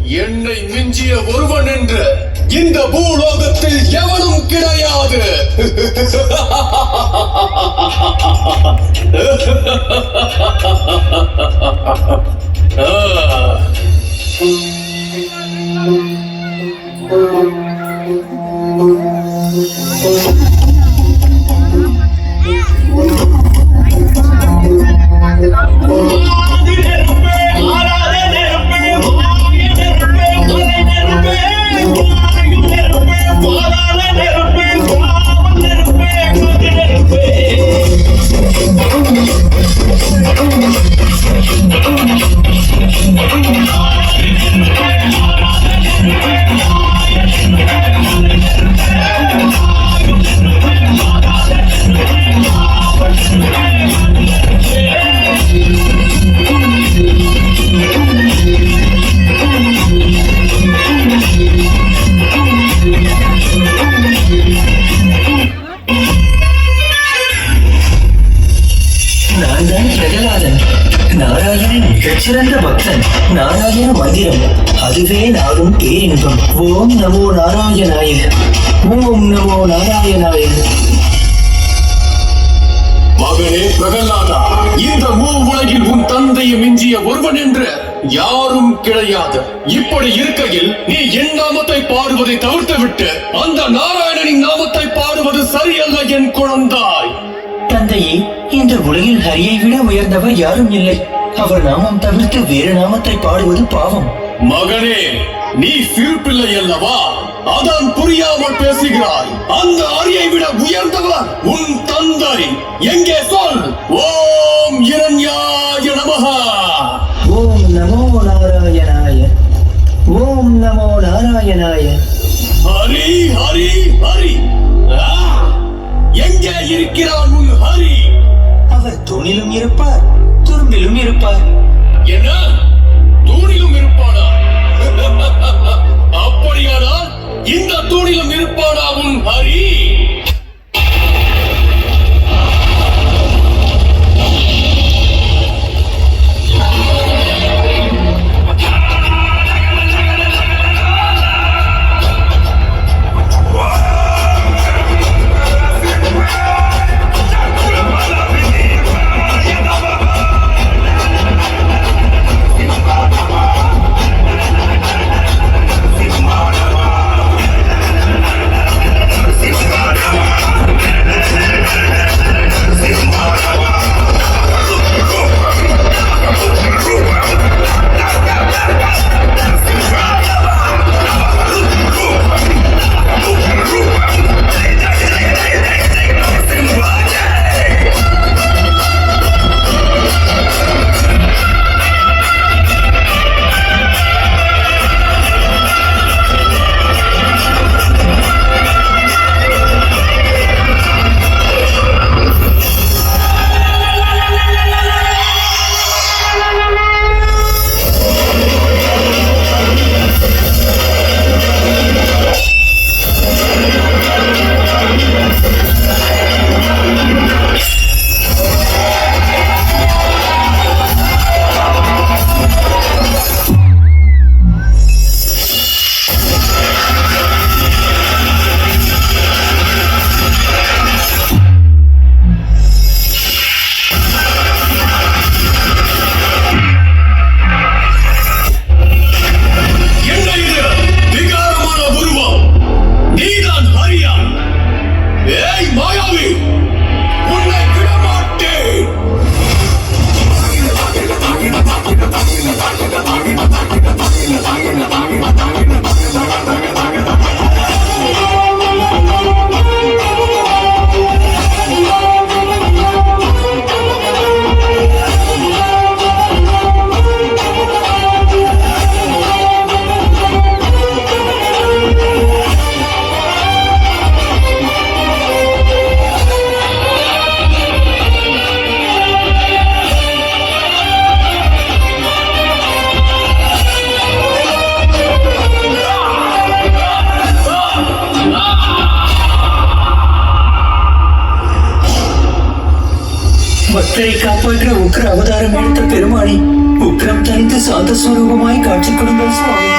என்னை மிஞ்சிய ஒருவன் என்று இந்த பூலோகத்தில் எவனும் கிடையாது. சிறந்த பக்தன். நாராயண மந்திரம் அதுவே நாடும் பேரின்பம். ஓம் நமோ நாராயணாய. ஓம் நமோ நாராயணாய. மகனே பிரகலாதா, இந்த உலகில் உன் தந்தையை மிஞ்சிய ஒருவன் என்று யாரும் கிடையாது. இப்படி இருக்கையில் நீ என் நாமத்தை பாடுவதை தவிர்த்து விட்டு அந்த நாராயணனின் நாமத்தை பாடுவது சரியல்ல என் குழந்தாய். தந்தையே, இந்த உலகில் ஹரியை விட உயர்ந்தவர் யாரும் இல்லை. அவர் நாமம் தவிர்த்து வேறு நாமத்தை பாடுவது பாவம். மகனே, நீ சிறு பிள்ளை அல்லவா? அதான் புரியாமல் பேசுகிறாய். அந்த ஹரியை விட உயர்ந்தவர் உன் தந்தை. எங்கே சொல். ஓம் இரண்யாய நமஹ. ஓம் நமோ நாராயணாய. ஓம் நமோ நாராயணாய. ஹரி ஹரி ஹரி. எங்கே இருக்கிறான் உன் ஹரி? அவர் தூணிலும் இருப்பார், துரும்பிலும் இருப்பார். என்ன? தூணிலும் இருப்பானா? அப்படியானால் இந்த தூணிலும் இருப்பானா உன் ஹரி? சாந்த ஸ்வரூபமாய் காட்சி கொடுங்கள் சுவாமி.